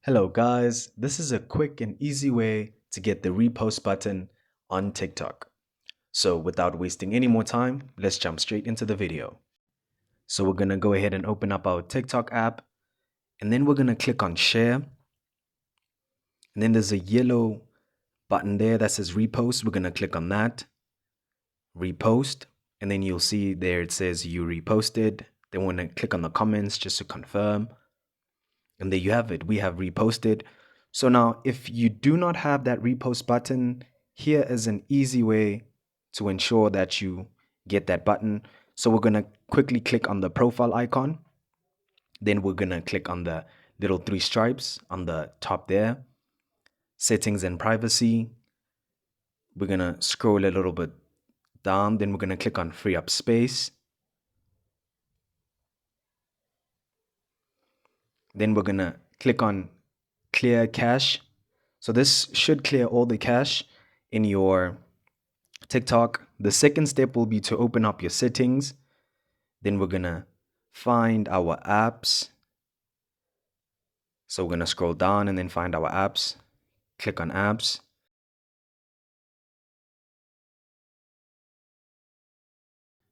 Hello guys, this is a quick and easy way to get the repost button on TikTok. So without wasting any more time, let's jump straight into the video. So we're gonna go ahead and open up our TikTok app and then we're gonna click on share. And then there's a yellow button there that says repost. We're gonna click on that, repost, and then you'll see there it says you reposted. Then we're gonna click on the comments just to confirm. And there you have it. We have reposted. So now if you do not have that repost button, here is an easy way to ensure that you get that button. So we're going to quickly click on the profile icon. Then we're going to click on the little three stripes on the top there. Settings and privacy. We're going to scroll a little bit down. Then we're going to click on free up space. Then we're going to click on clear cache. So this should clear all the cache in your TikTok. The second step will be to open up your settings. Then we're going to find our apps. So we're going to scroll down and then find our apps. Click on apps.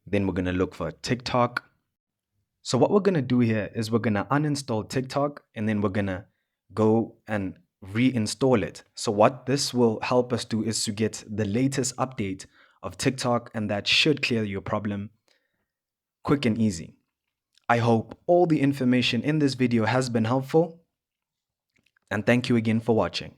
Then we're going to look for TikTok. So what we're going to do here is we're going to uninstall TikTok and then we're going to go and reinstall it. So what this will help us do is to get the latest update of TikTok, and that should clear your problem quick and easy. I hope all the information in this video has been helpful, and thank you again for watching.